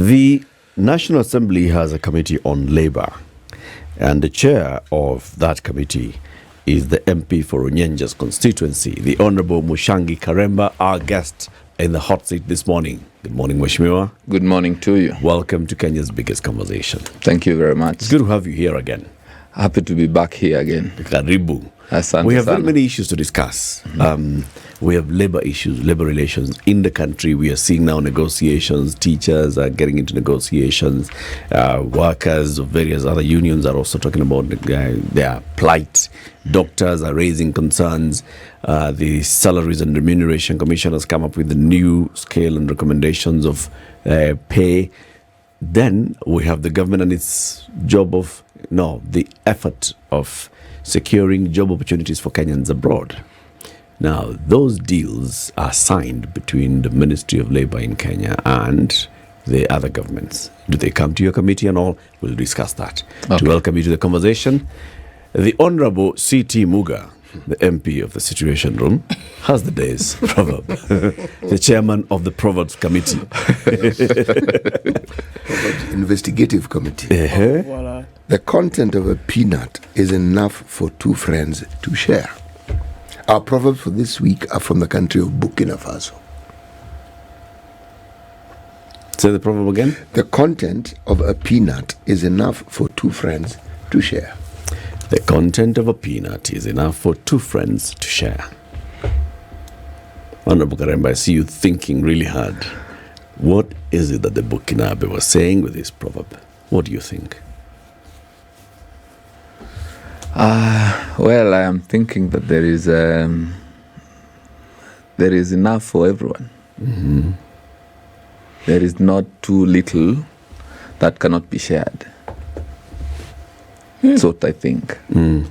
The National Assembly has a committee on labor, and the chair of that committee is the MP for Onyenja's constituency, the Honorable MUCHANGI Karemba, our guest in the hot seat this morning. Good morning, Mheshimiwa. Good morning to you. Welcome to Kenya's biggest conversation. Thank you very much. It's good to have you here again. Happy to be back here again. Karibu. Asante We have sana. very many issues to discuss. We have labor issues, labor relations in the country. We are seeing now negotiations. Teachers are getting into negotiations. Workers of various other unions are also talking about their plight. Doctors are raising concerns. The Salaries and Remuneration Commission has come up with a new scale and recommendations of pay. Then we have the government and its the effort of securing job opportunities for Kenyans abroad. Now, those deals are signed between the Ministry of Labour in Kenya and the other governments. Do they come to your committee and all? We'll discuss that. Okay. To welcome you to the conversation, the Honourable C.T. Muga, the MP of the Situation Room, has the day's proverb. The chairman of the Proverbs Committee. Proverbs Investigative Committee. Voilà. The content of a peanut is enough for two friends to share. Our proverbs for this week are from the country of Burkina Faso. Say the proverb again. The content of a peanut is enough for two friends to share. The content of a peanut is enough for two friends to share. Honorable Karemba, I see you thinking really hard. What is it that the Burkinabe was saying with this proverb? What do you think? Well, I am thinking that there is enough for everyone. Mm-hmm. There is not too little that cannot be shared. That's what I think. Yeah.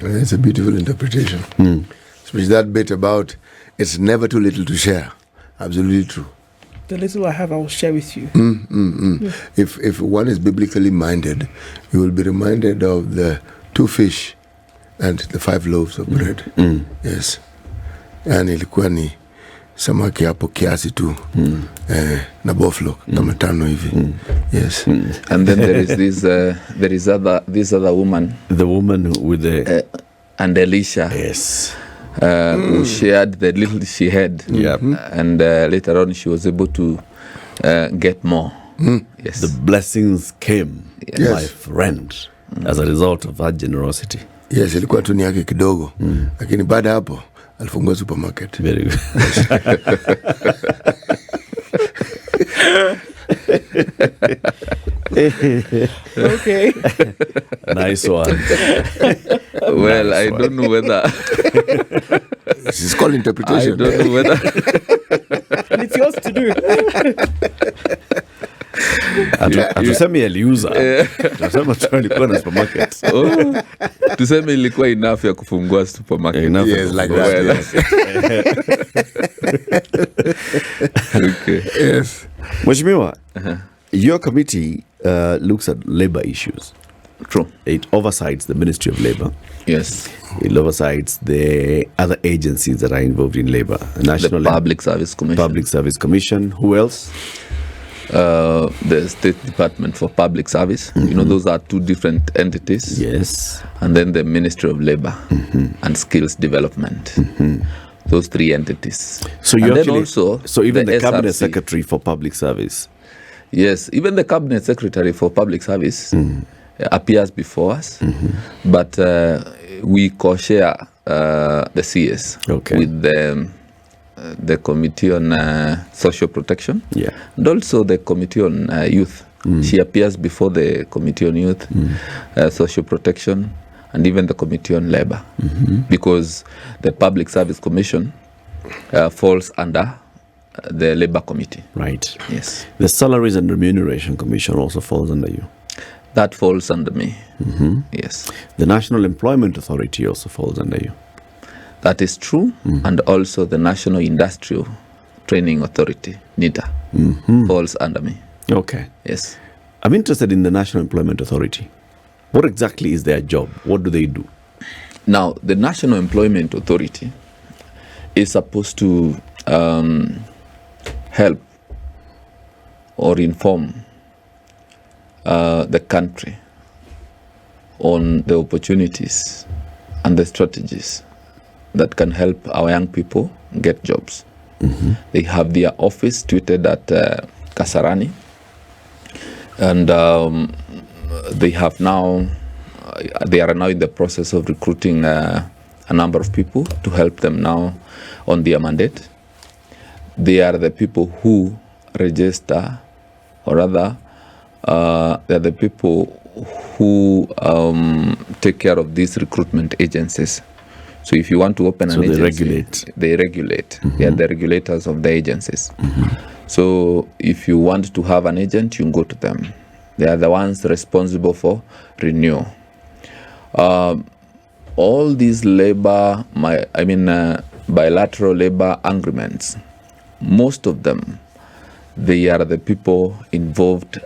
It's a beautiful interpretation. Especially that bit about it's never too little to share. Absolutely true. The little I have, I will share with you. If one is biblically minded, you will be reminded of the 2 fish and the 5 loaves of bread. Yes. Yani ilikuwa ni samaki hapo kiasi tu na buffalo kama 5 hivi. Yes. And then there is this other woman. The woman with the... and Elisha. yes. Who shared the little she had. Yep. And later on she was able to get more. Yes. The blessings came, Yes. my friend, as a result of her generosity. Yes, ilikuwa tu ni yake kidogo. Lakini baada hapo alifungua supermarket. Very good. Okay. Nice one. Well, Nice I one. don't know whether This is called I interpretation. don't know whether And it's yours to do. Hatusemi aliuza. Tunasema tu alikuwa na supermarket. tuseme ilikuwa enough ya kufungua supermarket. Enough Yes, of like those. that. Well, Yes. okay. Yes. Mheshimiwa, your committee looks at labor issues. True. It oversights the Ministry of Labor. Yes. It oversights the other agencies that are involved in labor. The Public Service Commission. Public Service Commission. Who else? The State Department for Public Service. You know, those are 2 different entities. Yes. And then the Ministry of Labor and Skills Development. Those 3 entities. So you and then actually, also so even the Cabinet SRC. Secretary for Public Service. Yes, even the Cabinet Secretary for Public Service appears before us, but we co-share the CS Okay. with the Committee on Social Protection, Yeah. and also the Committee on Youth. She appears before the Committee on Youth, Social Protection, and even the Committee on Labor, because the Public Service Commission falls under the Labor Committee. Right. Yes. The Salaries and Remuneration Commission also falls under you. That falls under me. Yes. The National Employment Authority also falls under you. That is true. And also the National Industrial Training Authority, NITA, falls under me. Okay. Yes. I'm interested in the National Employment Authority. What exactly is their job? What do they do? Now, the National Employment Authority is supposed to help or inform the country on the opportunities and the strategies that can help our young people get jobs. They have their office situated at Kasarani, and they are now in the process of recruiting a number of people to help them now on their mandate. They are the people who register, or rather, they're the people who take care of these recruitment agencies. So if you want to open an agency, they regulate. They are the regulators of the agencies. So if you want to have an agent, you can go to them. They are the ones responsible for renewal. All these bilateral labor agreements, most of them, they are the people involved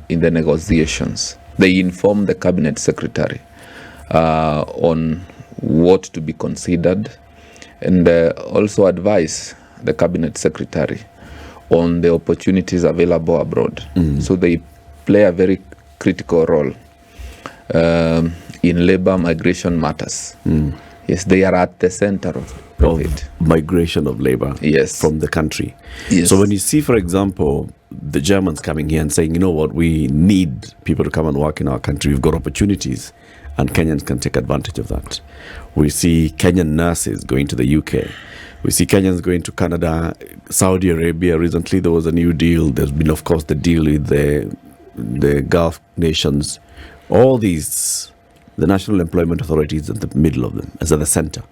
in the negotiations. They inform the cabinet secretary on what to be considered, and also advise the cabinet secretary on the opportunities available abroad. So they play a very critical role in labor migration matters. Yes, they are at the center of it. Migration of labor from the country. Yes. So when you see, for example, the Germans coming here and saying, you know what, we need people to come and work in our country, we've got opportunities, and Kenyans can take advantage of that. We see Kenyan nurses going to the UK. We see Kenyans going to Canada, Saudi Arabia. Recently there was a new deal. There's been, of course, the deal with the Gulf nations. All these, the National Employment Authority is at the middle of them, is at the center.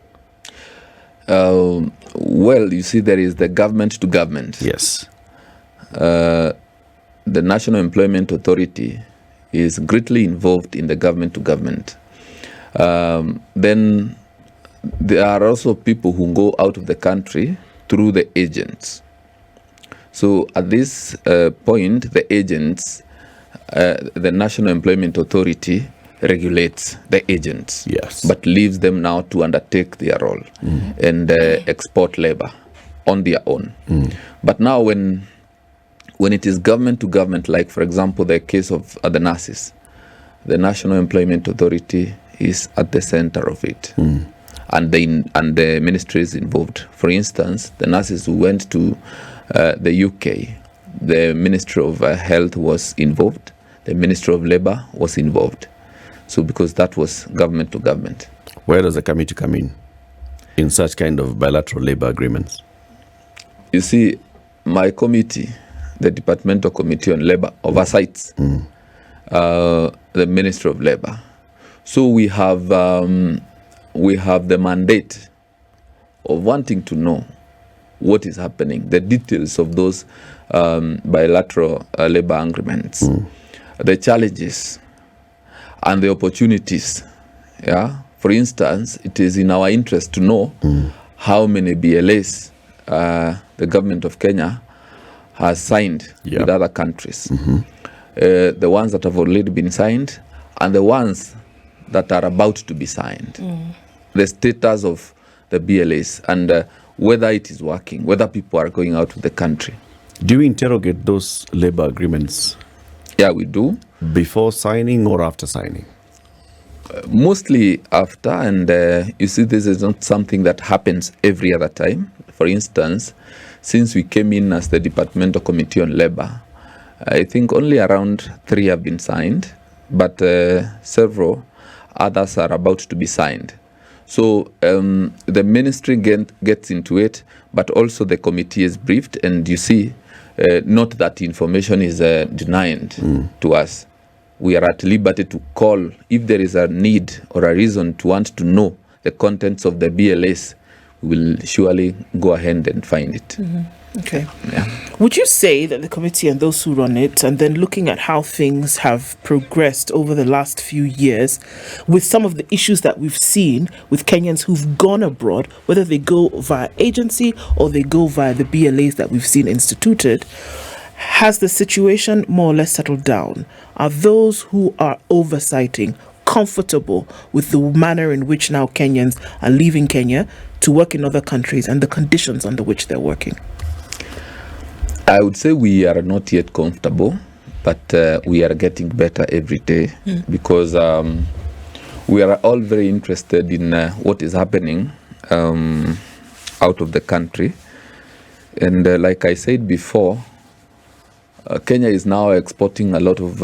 Well, you see, there is the government to government. Yes. The National Employment Authority is greatly involved in the government to government. Then there are also people who go out of the country through the agents. So at this point, the agents, the National Employment Authority regulates the agents, but leaves them now to undertake their role and export labor on their own. But now when it is government to government, like for example the case of the nurses, the National Employment Authority is at the center of it, and the ministry is involved. For instance, the nurses who went to the UK, the Ministry of Health was involved, the Ministry of Labour was involved. So because that was government to government. Where does the committee come in such kind of bilateral labor agreements? You see, my committee, the Departmental Committee on Labor, oversights the Ministry of Labour. So we have the mandate of wanting to know what is happening, the details of those bilateral labor agreements, the challenges and the opportunities. For instance, it is in our interest to know how many BLAs the government of Kenya has signed with other countries. The ones that have already been signed and the ones that are about to be signed. The status of the BLAs and whether it is working, whether people are going out of the country. Do you interrogate those labor agreements? Yeah, we do. Before signing or after signing? Mostly after, and you see, this is not something that happens every other time. For instance, since we came in as the Departmental Committee on Labour, I think only around 3 have been signed, but several others are about to be signed. So the ministry gets into it, but also the committee is briefed, and you see, not that information is denied to us. We are at liberty to call if there is a need or a reason to want to know the contents of the BLAs. We will surely go ahead and find it. Okay. Yeah. Would you say that the committee and those who run it, and then looking at how things have progressed over the last few years, with some of the issues that we've seen with Kenyans who've gone abroad, whether they go via agency or they go via the BLAs that we've seen instituted, has the situation more or less settled down? Are those who are oversighting comfortable with the manner in which now Kenyans are leaving Kenya to work in other countries and the conditions under which they're working? I would say we are not yet comfortable, but we are getting better every day because we are all very interested in what is happening out of the country. And like I said before, Kenya is now exporting a lot of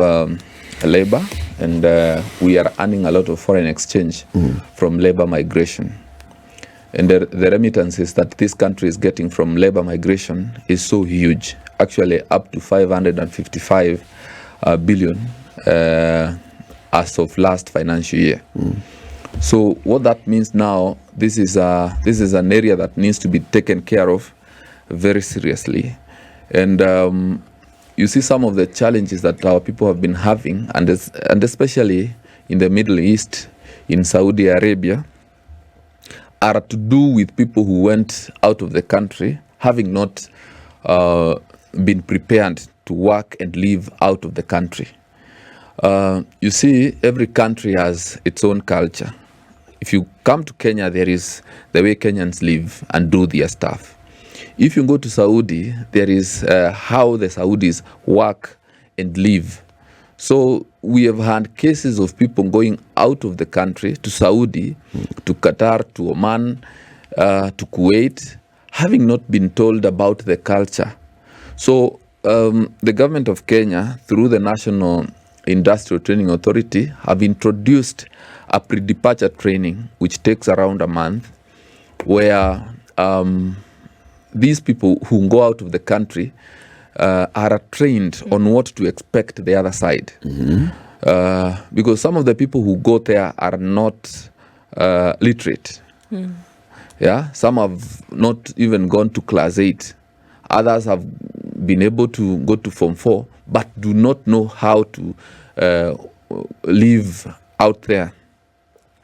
labor, and we are earning a lot of foreign exchange from labor migration. And the remittances that this country is getting from labor migration is so huge, actually up to 555 billion as of last financial year. So what that means now, this is an area that needs to be taken care of very seriously. And you see some of the challenges that our people have been having, and especially in the Middle East, in Saudi Arabia, are to do with people who went out of the country having not been prepared to work and live out of the country. You see, every country has its own culture. If you come to Kenya, there is the way Kenyans live and do their stuff. If you go to Saudi, there is how the Saudis work and live. So we have had cases of people going out of the country to Saudi, to Qatar, to Oman, to Kuwait, having not been told about the culture. So the government of Kenya, through the National Industrial Training Authority, have introduced a pre-departure training, which takes around a month, where these people who go out of the country are trained on what to expect the other side. Because some of the people who go there are not literate. Yeah, some have not even gone to class 8. Others have been able to go to Form 4, but do not know how to live out there.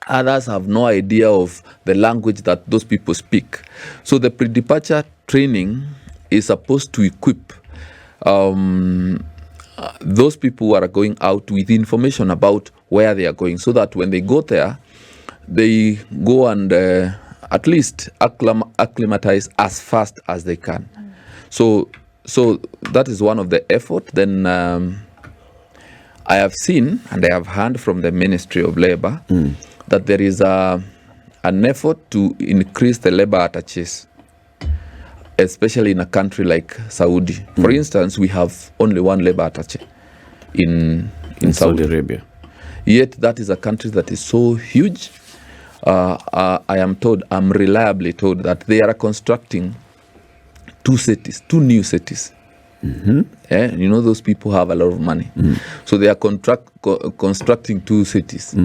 Others have no idea of the language that those people speak. So the pre-departure training is supposed to equip those people who are going out with information about where they are going, so that when they go there, they go and at least acclimatize as fast as they can. So that is one of the effort. Then I have seen and I have heard from the Ministry of Labor that there is an effort to increase the labor attaches, especially in a country like Saudi. For instance, we have only one labor attache in Saudi Arabia. Yet that is a country that is so huge. I'm reliably told that they are constructing 2 new cities. Yeah, you know, those people have a lot of money. So they are constructing 2 cities.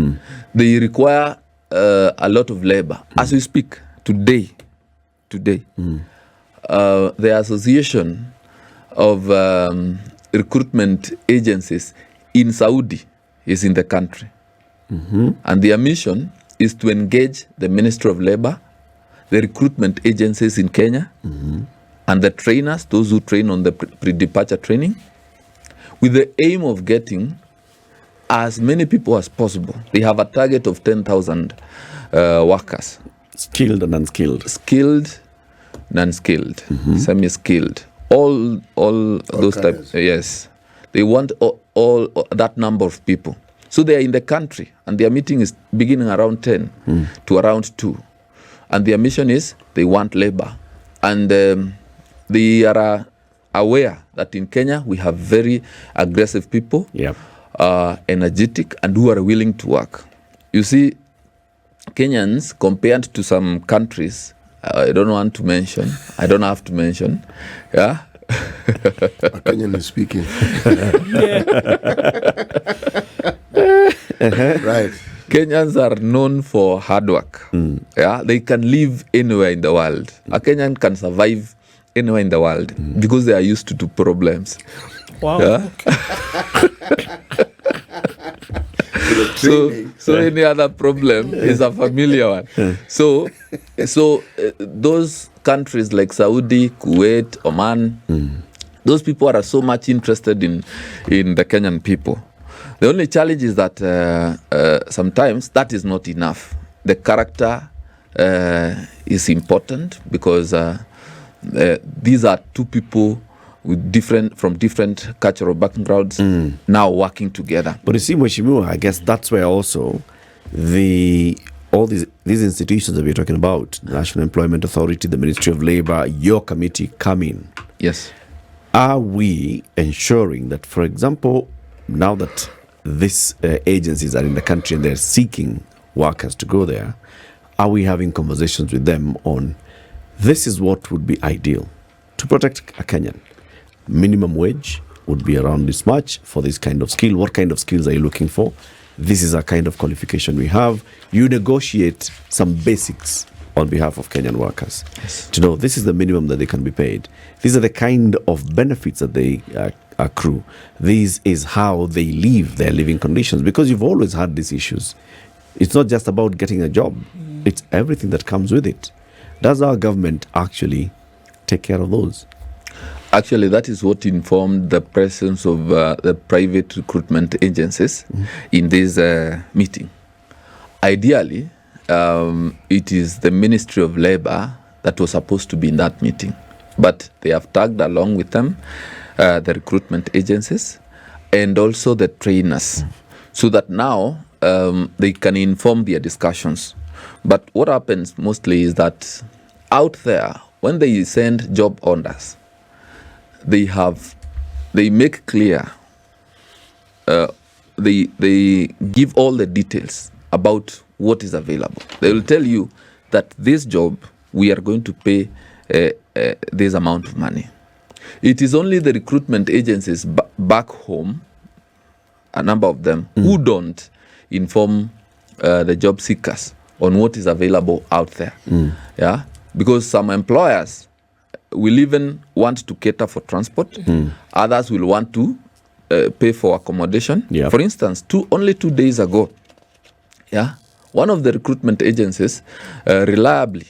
They require a lot of labor. As we speak, today, the Association of Recruitment Agencies in Saudi is in the country. And their mission is to engage the Ministry of Labor, the recruitment agencies in Kenya, and the trainers, those who train on the pre-departure training, with the aim of getting as many people as possible. They have a target of 10,000 workers. Skilled and unskilled. Skilled, non-skilled, semi-skilled, all those types. Yes, they want all that number of people. So they are in the country, and their meeting is beginning around 10 to around 2, and their mission is they want labor, and they are aware that in Kenya we have very aggressive people, energetic, and who are willing to work. You see, Kenyans, compared to some countries, I don't want to mention, I don't have to mention, yeah. A Kenyan is speaking. Right. Kenyans are known for hard work. Yeah, they can live anywhere in the world. A Kenyan can survive anywhere in the world because they are used to problems. Wow. Yeah? So any other problem is a familiar one. So those countries like Saudi, Kuwait, Oman, those people are so much interested in the Kenyan people. The only challenge is that sometimes that is not enough. The character is important because these are 2 people with from different cultural backgrounds now working together. But you see, Mheshimiwa, I guess that's where also all these institutions that we're talking about, National Employment Authority, the Ministry of Labor, your committee come in. Yes. Are we ensuring that, for example, now that these agencies are in the country and they're seeking workers to go there, are we having conversations with them on this is what would be ideal to protect a Kenyan? Minimum wage would be around this much for this kind of skill. What kind of skills are you looking for? This is a kind of qualification we have. You negotiate some basics on behalf of Kenyan workers to know this is the minimum that they can be paid. These are the kind of benefits that they accrue. This is how they live their living conditions, because you've always had these issues. It's not just about getting a job. It's everything that comes with it. Does our government actually take care of those? Actually, that is what informed the presence of the private recruitment agencies in this meeting. Ideally, it is the Ministry of Labor that was supposed to be in that meeting, but they have tagged along with them the recruitment agencies and also the trainers, so that now they can inform their discussions. But what happens mostly is that out there, when they send job orders, they make clear, they give all the details about what is available. They will tell you that this job, we are going to pay this amount of money. It is only the recruitment agencies back home, a number of them, who don't inform the job seekers on what is available out there. Yeah, because some employers will even want to cater for transport. Others will want to pay for accommodation. Yep. For instance, only 2 days ago, one of the recruitment agencies reliably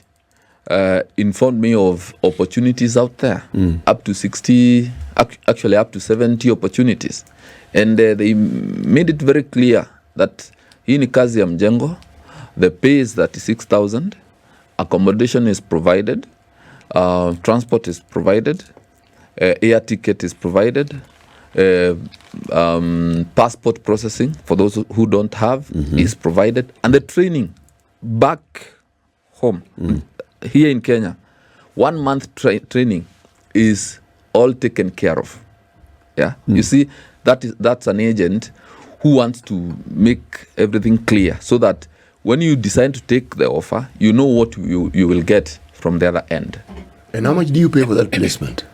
informed me of opportunities out there, up to 60, actually up to 70 opportunities. And they made it very clear that hii ni kazi ya mjengo, the pay is 36,000, accommodation is provided, transport is provided, air ticket is provided, passport processing for those who don't have is provided, and the training back home here in Kenya, 1 month training is all taken care of. You see, that's an agent who wants to make everything clear, so that when you decide to take the offer, you know what you will get from the other end. And how much do you pay for that placement?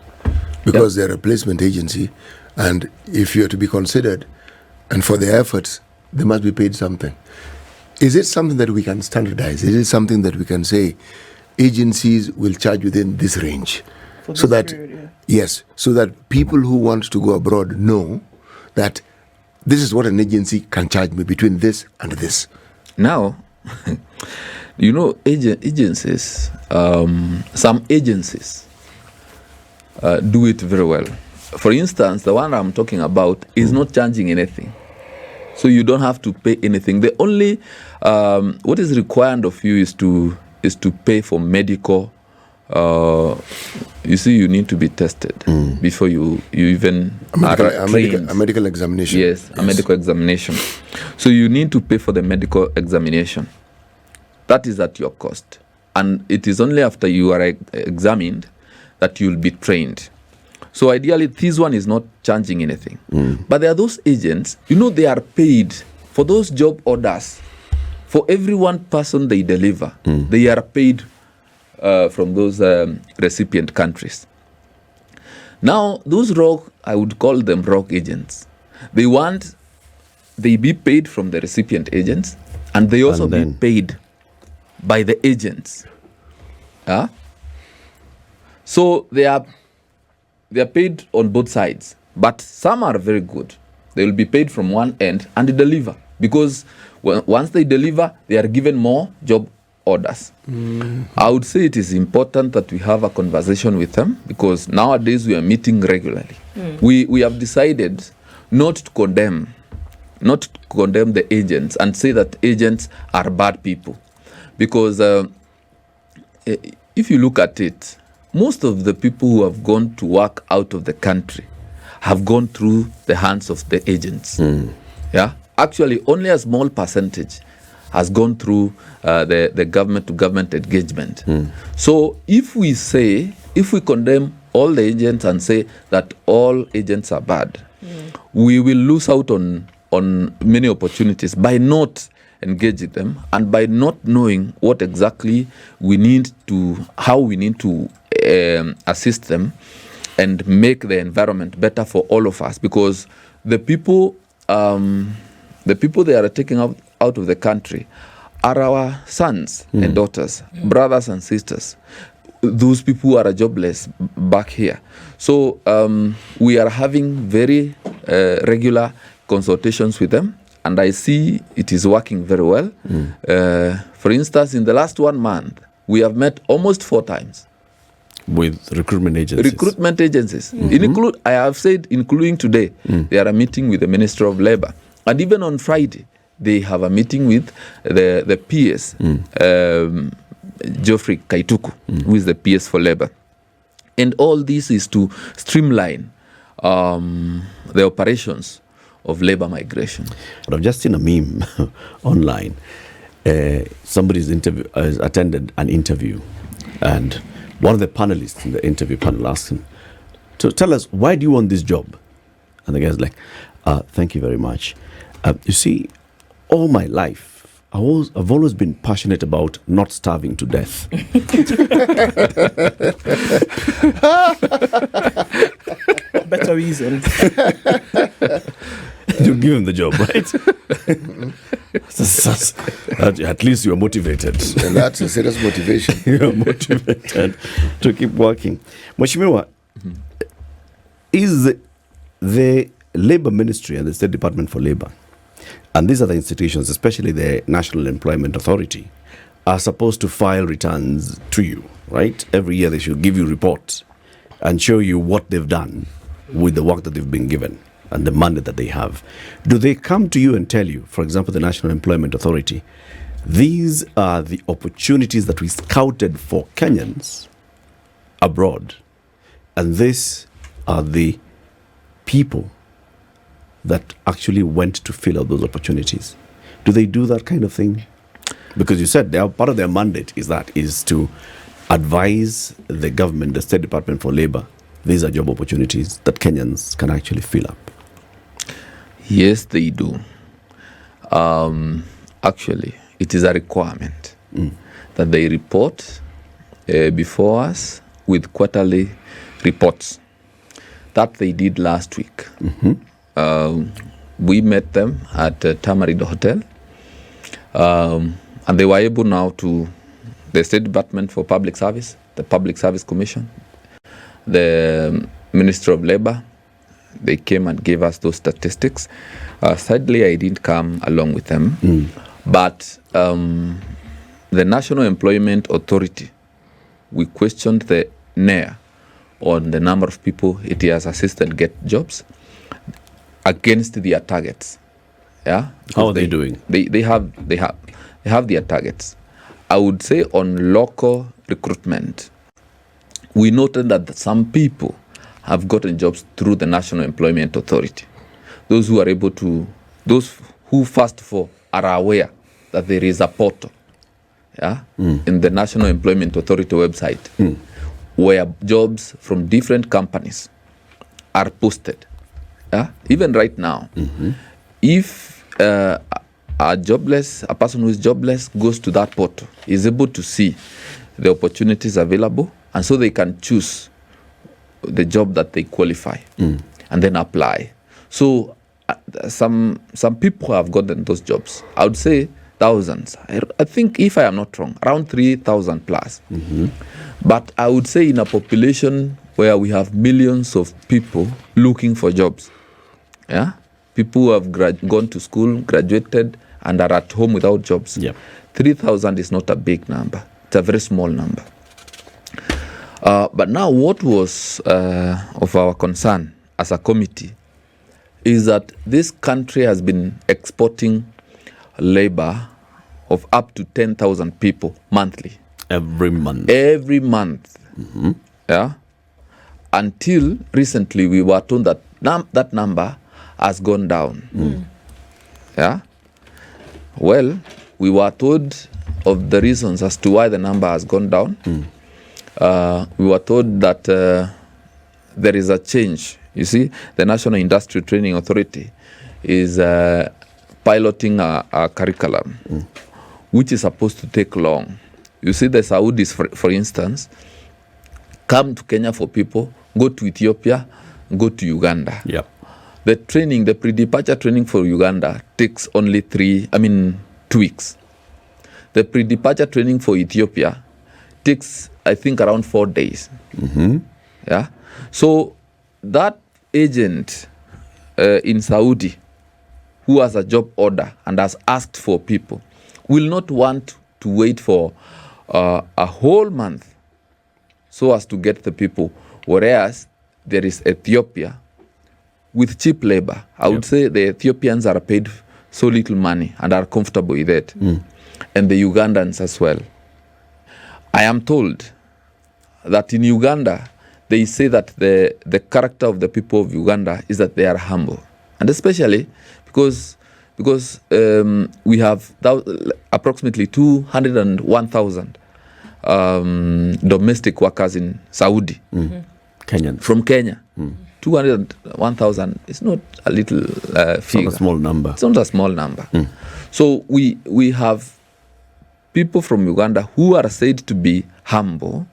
Because they're a placement agency, and if you're to be considered, and for their efforts, they must be paid something. Is it something that we can standardize? Is it something that we can say agencies will charge within this range? So that, period, yes, so that people who want to go abroad know that this is what an agency can charge me between this and this. Now, you know, agencies, some agencies do it very well. For instance, the one I'm talking about is not charging anything. So you don't have to pay anything. The only, what is required of you is to pay for medical. You see, you need to be tested before you even a medical examination. Yes, a medical examination. So you need to pay for the medical examination. That is at your cost. And it is only after you are examined that you'll be trained. So ideally, this one is not charging anything. But there are those agents, you know, they are paid for those job orders. For every one person they deliver, they are paid from those recipient countries. Now, those I would call them rogue agents. They be paid from the recipient agents, and they also be paid by the agents. So they are paid on both sides, but some are very good. They will be paid from one end and they deliver, because once they deliver, they are given more job orders. I would say it is important that we have a conversation with them, because nowadays we are meeting regularly. We have decided not to condemn the agents and say that agents are bad people, because if you look at it, most of the people who have gone to work out of the country have gone through the hands of the agents. Yeah, actually, only a small percentage has gone through the government-to-government engagement. So if we condemn all the agents and say that all agents are bad, we will lose out on many opportunities by not engaging them and by not knowing what exactly how we need to assist them and make the environment better for all of us, because the people they are taking out of the country are our sons and daughters, brothers and sisters. Those people who are jobless back here. So we are having very regular consultations with them, and I see it is working very well. For instance, in the last 1 month, we have met almost 4 times. With recruitment agencies. I have said, including today, they are a meeting with the Minister of Labour. And even on Friday, they have a meeting with the PS, Geoffrey Kaituku, who is the PS for Labour. And all this is to streamline the operations of labour migration. But I've just seen a meme online. Somebody's attended an interview, and one of the panelists in the interview panel asked him, "So tell us, why do you want this job?" And the guy's like, "Thank you very much. You see, all my life, I've always been passionate about not starving to death." Better reason. You give him the job, right? At least you're motivated. And that's a serious motivation. You're motivated to keep working. Mheshimiwa, is the Labour Ministry and the State Department for Labour, and these are the institutions, especially the National Employment Authority, are supposed to file returns to you, right? Every year they should give you reports and show you what they've done with the work that they've been given and the mandate that they have. Do they come to you and tell you, for example, the National Employment Authority, these are the opportunities that we scouted for Kenyans abroad, and these are the people that actually went to fill out those opportunities? Do they do that kind of thing? Because you said part of their mandate is to advise the government, the State Department for Labour, these are job opportunities that Kenyans can actually fill up. Yes, they do. Actually, it is a requirement that they report before us with quarterly reports. That they did last week. We met them at Tamarind Hotel, and they were able now to, the State Department for Public Service, the Public Service Commission, the Ministry of Labour, they came and gave us those statistics. Sadly, I didn't come along with them, but the National Employment Authority, we questioned the NEA on the number of people it has assisted get jobs against their targets. Yeah. How are they doing? They have their targets. I would say on local recruitment, we noted that some people have gotten jobs through the National Employment Authority. Those who first of all are aware that there is a portal, in the National Employment Authority website, where jobs from different companies are posted. Even right now, if a person who is jobless goes to that portal, is able to see the opportunities available, and so they can choose the job that they qualify and then apply. So some people have gotten those jobs. I would say thousands. I think, if I am not wrong, around 3,000 plus. But I would say in a population where we have millions of people looking for jobs, people who have gone to school, graduated, and are at home without jobs. 3,000 is not a big number. It's a very small number. But now what was of our concern as a committee is that this country has been exporting labor of up to 10,000 people monthly. Every month. Every month. Yeah. Until recently, we were told that that number has gone down. Yeah. Well, we were told of the reasons as to why the number has gone down. We were told that there is a change. You see, the National Industry Training Authority is piloting a curriculum which is supposed to take long. You see, the Saudis, for instance, come to Kenya for people, go to Ethiopia, go to Uganda. Yep. The training, the pre-departure training for Uganda takes only 2 weeks. The pre-departure training for Ethiopia takes, I think, around 4 days. Yeah. So that agent in Saudi who has a job order and has asked for people will not want to wait for a whole month so as to get the people, whereas there is Ethiopia with cheap labor. I would say the Ethiopians are paid so little money and are comfortable with it, and the Ugandans as well. I am told that in Uganda, they say that the character of the people of Uganda is that they are humble, and especially because we have approximately 201,000 domestic workers in Saudi, Kenyans. from Kenya. 201,000 is not a little figure. It's not a small number. It's not a small number. So we have people from Uganda who are said to be humble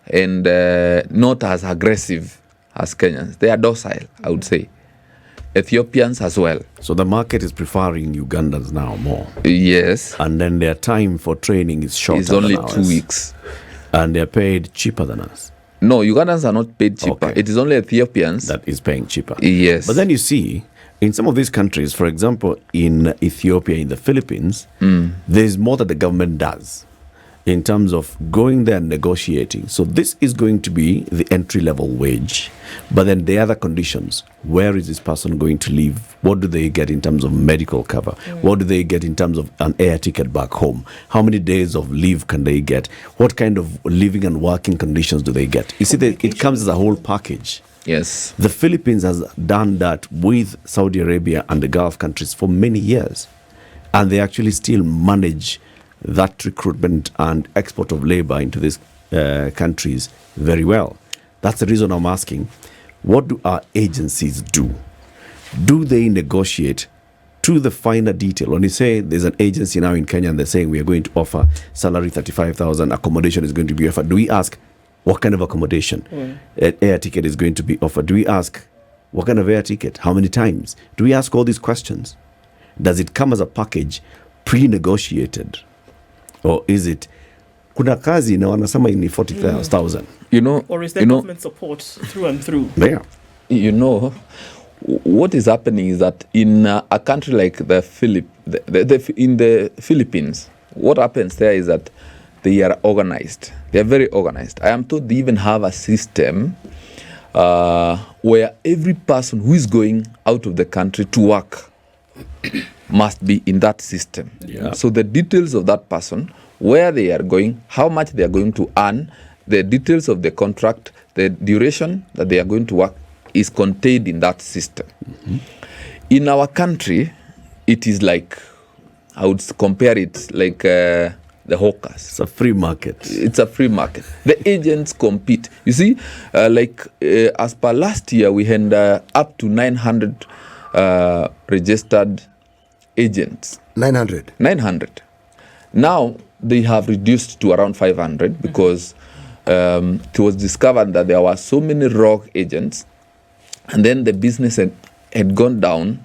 and not as aggressive as Kenyans. They are docile, I would say. Ethiopians as well. So the market is preferring Ugandans now more. Yes. And then their time for training is shorter. It's only than 2 ours. weeks. And they're paid cheaper than us. No, Ugandans are not paid cheaper. Okay. It is only Ethiopians. That is paying cheaper. Yes. But then you see, in some of these countries, for example, in Ethiopia, in the Philippines, there's more that the government does in terms of going there and negotiating. So this is going to be the entry-level wage. But then the other conditions, where is this person going to live? What do they get in terms of medical cover? What do they get in terms of an air ticket back home? How many days of leave can they get? What kind of living and working conditions do they get? You see, it comes as a whole package. Yes. The Philippines has done that with Saudi Arabia and the Gulf countries for many years. And they actually still manage that recruitment and export of labor into these countries very well. That's the reason I'm asking, what do our agencies do? Do they negotiate to the finer detail? When you say there's an agency now in Kenya and they're saying we are going to offer salary 35,000, accommodation is going to be offered, do we ask what kind of accommodation? An air ticket is going to be offered. Do we ask what kind of air ticket? How many times? Do we ask all these questions? Does it come as a package pre-negotiated? Or is it kuna kazi na wanasema ni 40,000? You know, Or is there government support through and through? Yeah. you know, what is happening is that in a country like in the Philippines, what happens there is that they are organized. They are very organized. I am told they even have a system where every person who is going out of the country to work must be in that system. Yeah. So the details of that person, where they are going, how much they are going to earn, the details of the contract, the duration that they are going to work is contained in that system. In our country, it is like, I would compare it like the hawkers. It's a free market. It's a free market. The agents compete. You see, as per last year, we had up to 900 registered agents. 900. 900. Now, they have reduced to around 500 because it was discovered that there were so many rogue agents, and then the business had gone down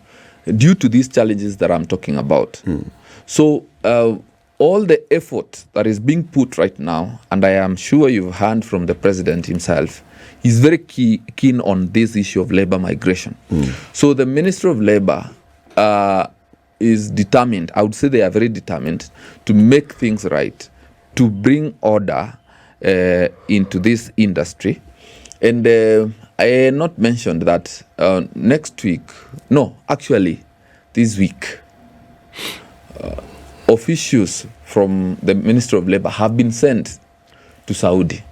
due to these challenges that I'm talking about. So all the effort that is being put right now, and I am sure you've heard from the president himself, he's very keen on this issue of labor migration. So the Ministry of Labor is determined, I would say they are very determined, to make things right, to bring order into this industry. And I had not mentioned that this week, officials from the Ministry of Labor have been sent to Saudi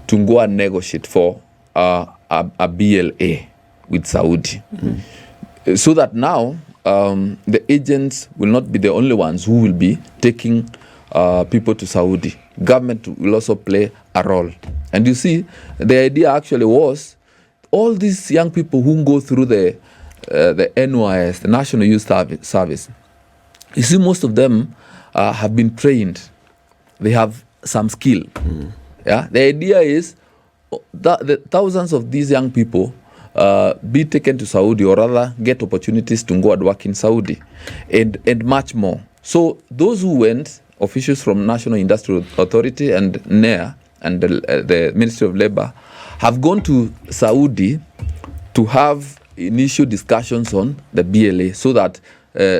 to go and negotiate for a BLA with Saudi. So that now the agents will not be the only ones who will be taking people to Saudi. Government will also play a role. And you see, the idea actually was all these young people who go through the NYS, the National Youth Service, you see most of them have been trained. They have some skill. Yeah. The idea is that the thousands of these young people be taken to Saudi, or rather get opportunities to go and work in Saudi, and much more. So those who went, officials from National Industrial Authority and NEA and the Ministry of Labor, have gone to Saudi to have initial discussions on the BLA, so that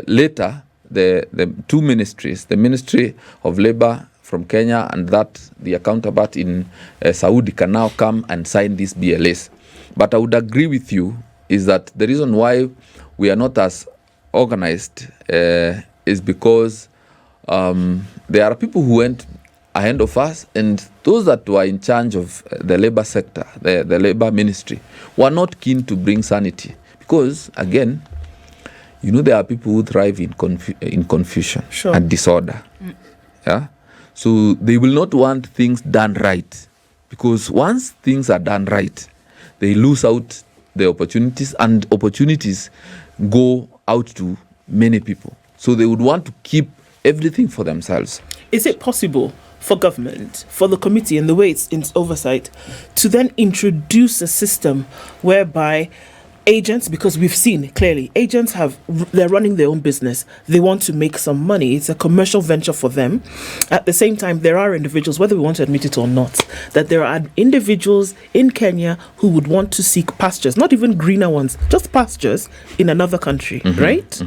later the two ministries, the Ministry of Labor from Kenya and the counterpart in Saudi, can now come and sign these BLAs. But I would agree with you is that the reason why we are not as organized is because there are people who went ahead of us, and those that were in charge of the labor sector, the labor ministry, were not keen to bring sanity. Because, again, there are people who thrive in confusion and disorder. Yeah. So they will not want things done right, because once things are done right, they lose out the opportunities, and opportunities go out to many people. So they would want to keep everything for themselves. Is it possible for government, for the committee and the way it's in oversight, to then introduce a system whereby agents, because we've seen clearly, agents they're running their own business. They want to make some money. It's a commercial venture for them. At the same time, there are individuals, whether we want to admit it or not, that there are individuals in Kenya who would want to seek pastures, not even greener ones, just pastures in another country, right?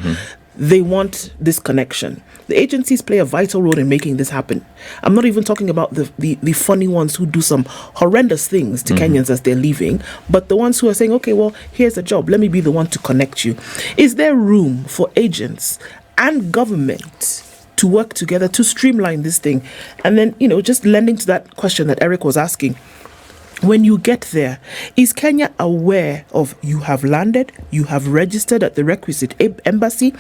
They want this connection. The agencies play a vital role in making this happen. I'm not even talking about the funny ones who do some horrendous things to Kenyans as they're leaving, but the ones who are saying, okay, well, here's a job. Let me be the one to connect you. Is there room for agents and government to work together to streamline this thing? And then, just lending to that question that Eric was asking, when you get there, is Kenya aware of you have landed, you have registered at the requisite embassy,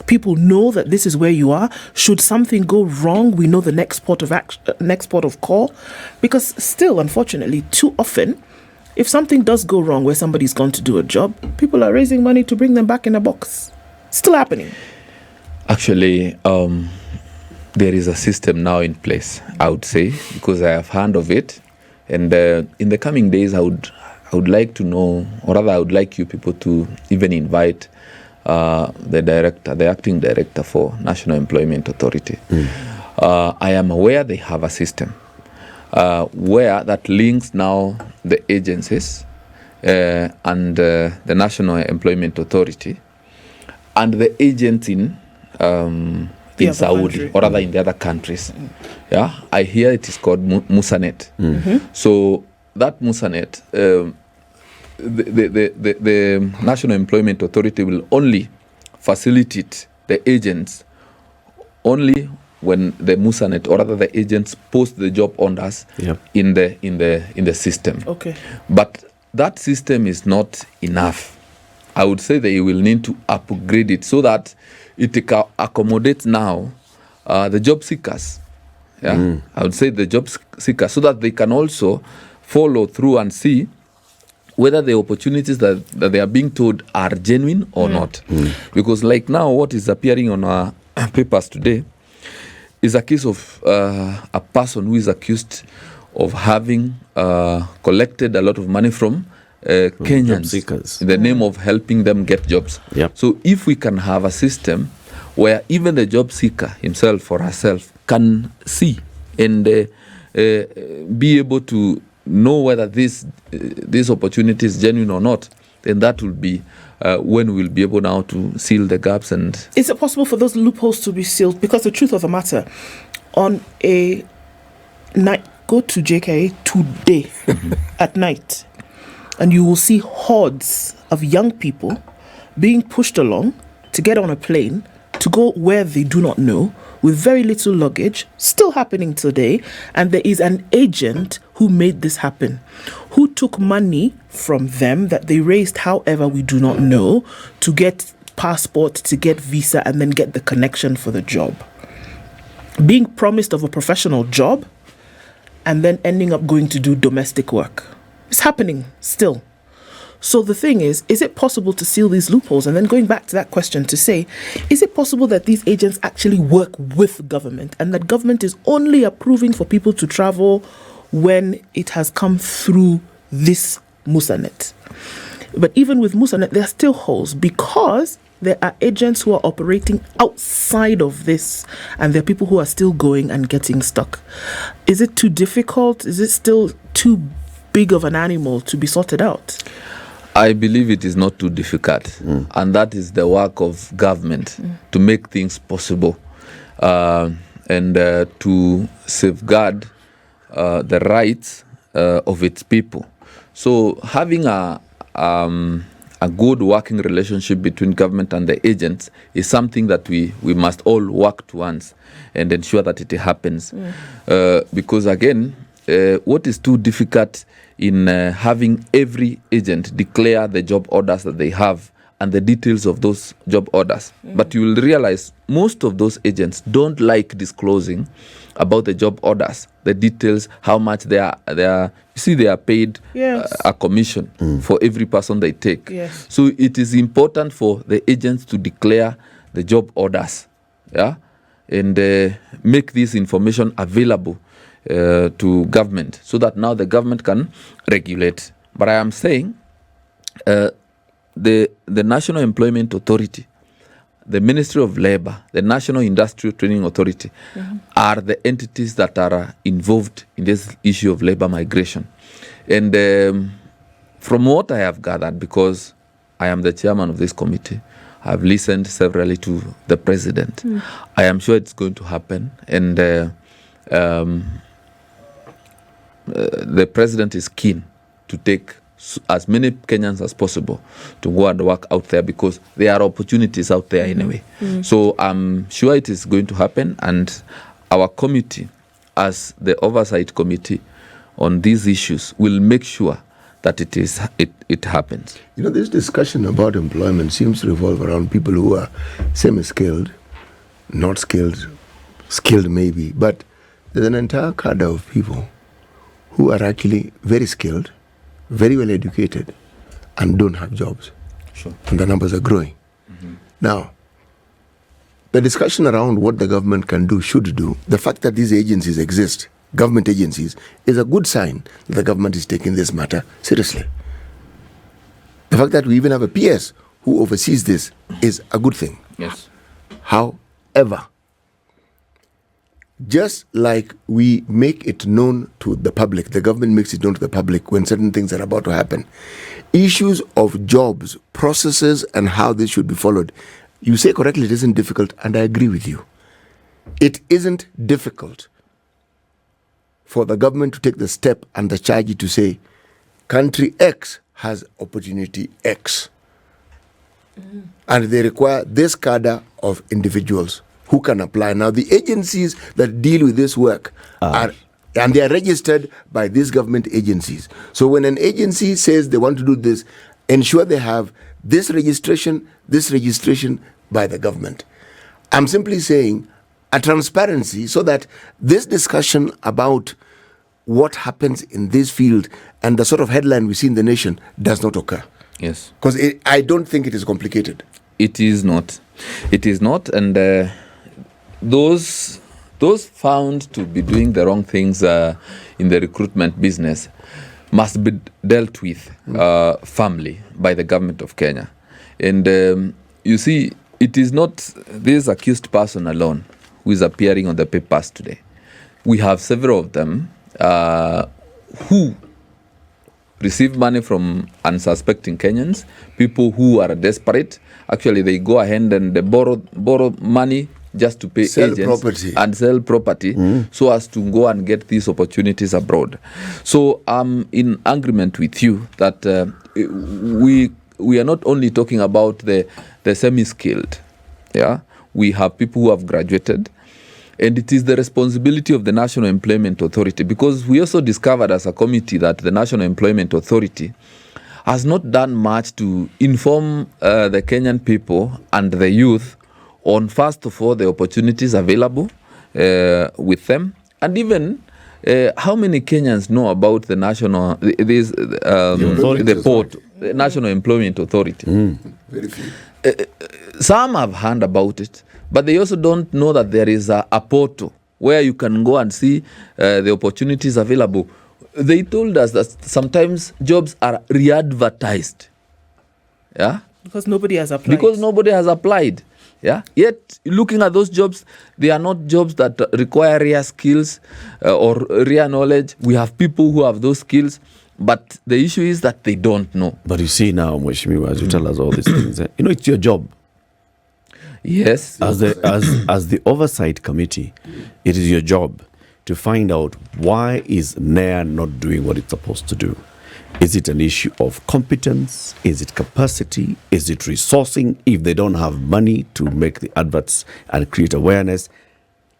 people know that this is where you are? Should something go wrong, we know the next port of call? Because still, unfortunately, too often, if something does go wrong where somebody's gone to do a job, people are raising money to bring them back in a box. Still happening. Actually, there is a system now in place, I would say, because I have heard of it. And in the coming days, I would like to know, or rather I would like you people to even invite the acting director for National Employment Authority. I am aware they have a system where that links now the agencies and the National Employment Authority and the agents in Saudi, or rather in the other countries. Yeah, I hear it is called MUCHANG. So that MUCHANG, the National Employment Authority will only facilitate the agents only when the MUCHANG, or rather the agents, post the job on us in the system. Okay. But that system is not enough. I would say they will need to upgrade it so that it accommodates now the job seekers. Yeah, I would say the job seekers, so that they can also follow through and see whether the opportunities that they are being told are genuine or not. Because like now, what is appearing on our papers today is a case of a person who is accused of having collected a lot of money from Kenyans in the name of helping them get jobs. So if we can have a system where even the job seeker himself or herself can see and be able to know whether this opportunity is genuine or not, then that will be when we'll be able now to seal the gaps. And is it possible for those loopholes to be sealed? Because the truth of the matter, on a night, go to JKA today at night, and you will see hordes of young people being pushed along to get on a plane to go where they do not know, with very little luggage, still happening today, and there is an agent who made this happen, who took money from them that they raised, however we do not know, to get passport, to get visa, and then get the connection for the job. Being promised of a professional job and then ending up going to do domestic work. It's happening still. So the thing is it possible to seal these loopholes? And then going back to that question to say, is it possible that these agents actually work with government and that government is only approving for people to travel when it has come through this MUCHANG? But even with MUCHANG, there are still holes because there are agents who are operating outside of this and there are people who are still going and getting stuck. Is it too difficult? Is it still too big of an animal to be sorted out? I believe it is not too difficult, and that is the work of government to make things possible and to safeguard the rights of its people. So having a good working relationship between government and the agents is something that we must all work towards and ensure that it happens. Because again, what is too difficult in having every agent declare the job orders that they have and the details of those job orders. But you will realize most of those agents don't like disclosing about the job orders, the details, how much they are. You see, they are paid a commission for every person they take. Yes. So it is important for the agents to declare the job orders, and make this information available to government so that now the government can regulate. But I am saying the National Employment Authority, the Ministry of Labour, the National Industrial Training Authority are the entities that are involved in this issue of labour migration. And from what I have gathered, because I am the chairman of this committee, I have listened severally to the president. I am sure it's going to happen. And the president is keen to take as many Kenyans as possible to go and work out there because there are opportunities out there anyway. So I'm sure it is going to happen, and our committee, as the oversight committee on these issues, will make sure that it happens. You know, this discussion about employment seems to revolve around people who are semi-skilled, not skilled, skilled maybe, but there's an entire cadre of people who are actually very skilled, very well educated, and don't have jobs. Sure. And the numbers are growing. Now, the discussion around what the government can do, should do, the fact that these agencies exist, government agencies, is a good sign that the government is taking this matter seriously. The fact that we even have a PS who oversees this is a good thing. Yes. However, just like we make it known to the public, the government makes it known to the public when certain things are about to happen, issues of jobs, processes, and how this should be followed, you say correctly, it isn't difficult, and I agree with you. It isn't difficult for the government to take the step and the charge to say, country X has opportunity X. And they require this cadre of individuals who can apply. Now, the agencies that deal with this work are, and they are registered by these government agencies. So when an agency says they want to do this, ensure they have this registration by the government. I'm simply saying a transparency so that this discussion about what happens in this field and the sort of headline we see in the nation does not occur. Yes. Because I don't think it is complicated. It is not. It is not. And those found to be doing the wrong things in the recruitment business must be dealt with firmly by the government of Kenya. And you see, it is not this accused person alone who is appearing on the papers today. We have several of them who receive money from unsuspecting Kenyans, people who are desperate. Actually, they go ahead and they borrow money just to pay agents and sell property so as to go and get these opportunities abroad. So I'm in agreement with you that we are not only talking about the semi-skilled. Yeah, we have people who have graduated. And it is the responsibility of the National Employment Authority, because we also discovered as a committee that the National Employment Authority has not done much to inform the Kenyan people and the youth on, first of all, the opportunities available with them, and even how many Kenyans know about the national, the port, the National Employment Authority. Very few. Some have heard about it, but they also don't know that there is a portal where you can go and see the opportunities available. They told us that sometimes jobs are re-advertised. Yeah? Because nobody has applied. Because nobody has applied. Yeah. Yet, looking at those jobs, they are not jobs that require rare skills or rare knowledge. We have people who have those skills, but the issue is that they don't know. But you see now, Mheshimiwa, as you tell us all these things, it's your job. Yes. As the oversight committee, it is your job to find out why is NEA not doing what it's supposed to do. Is it an issue of competence? Is it capacity? Is it resourcing? If they don't have money to make the adverts and create awareness,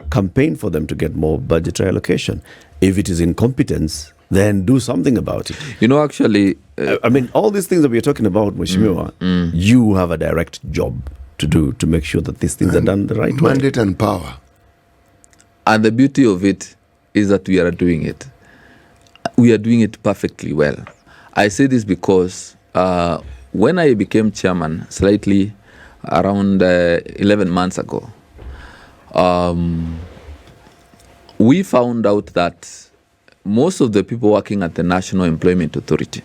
campaign for them to get more budgetary allocation. If it is incompetence, then do something about it. Actually... I mean, all these things that we're talking about, Mheshimiwa, you have a direct job to do to make sure that these things are done the right way. Mandate and power. And the beauty of it is that we are doing it. We are doing it perfectly well. I say this because when I became chairman, slightly around 11 months ago, we found out that most of the people working at the National Employment Authority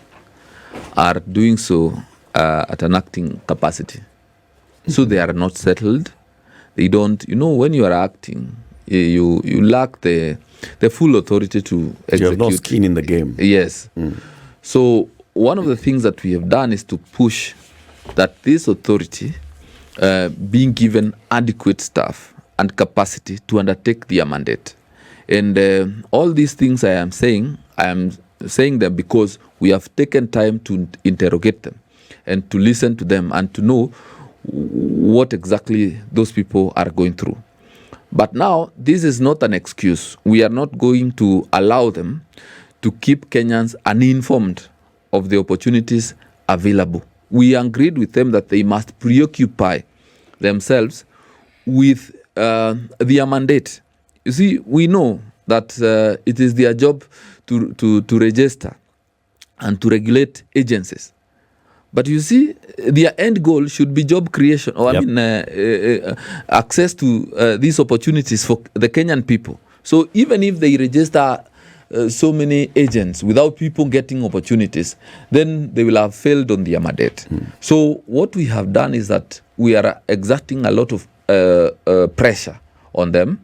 are doing so at an acting capacity. So they are not settled. They don't, when you are acting, you lack the full authority to execute. You have no skin in the game. Yes. So one of the things that we have done is to push that this authority being given adequate staff and capacity to undertake their mandate. And all these things I am saying them because we have taken time to interrogate them and to listen to them and to know what exactly those people are going through. But now, this is not an excuse. We are not going to allow them to keep Kenyans uninformed of the opportunities available. We agreed with them that they must preoccupy themselves with their mandate. You see, we know that it is their job to register and to regulate agencies. But you see, their end goal should be job creation, or access to these opportunities for the Kenyan people. So even if they register so many agents without people getting opportunities, then they will have failed on their mandate. So what we have done is that we are exerting a lot of pressure on them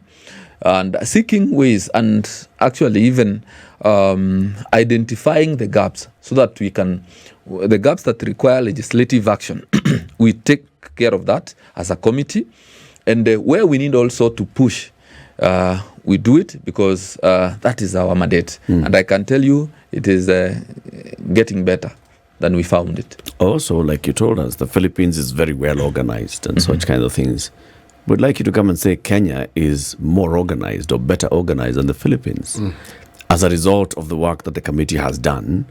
and seeking ways and actually even identifying the gaps so that we can, the gaps that require legislative action, we take care of that as a committee. And where we need also to push, we do it because that is our mandate. And I can tell you it is getting better than we found it. Also, like you told us, the Philippines is very well organized and such kind of things. We'd like you to come and say Kenya is more organized or better organized than the Philippines as a result of the work that the committee has done,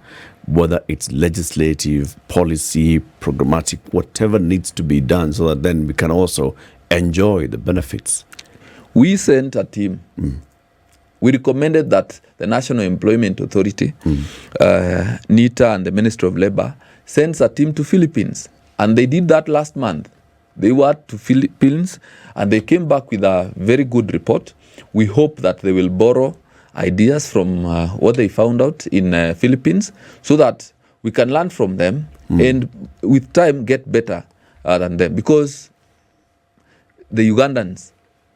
whether it's legislative, policy, programmatic, whatever needs to be done so that then we can also enjoy the benefits. We sent a team. We recommended that the National Employment Authority, NITA and the Ministry of Labor sends a team to Philippines. And they did that last month. They were to Philippines and they came back with a very good report. We hope that they will borrow ideas from what they found out in Philippines so that we can learn from them and with time get better than them. Because the Ugandans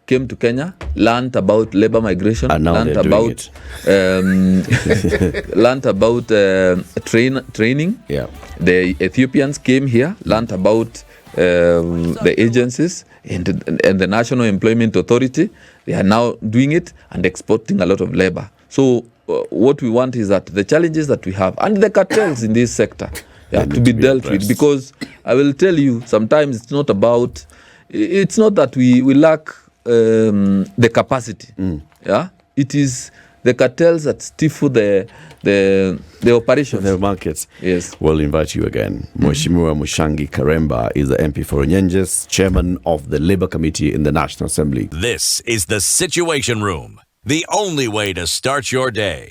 came to Kenya, learned about labor migration, learned about training. Yeah. The Ethiopians came here, learned about the agencies and the National Employment Authority. They are now doing it and exporting a lot of labor. So what we want is that the challenges that we have and the cartels in this sector to be dealt with. Because I will tell you, sometimes it's not that we lack the capacity. Yeah, it is the cartels that stifle the operations. The markets. Yes. We'll invite you again. Mheshimiwa Muchangi Karemba is the MP for Nyenjes, chairman of the Labour Committee in the National Assembly. This is the Situation Room, the only way to start your day.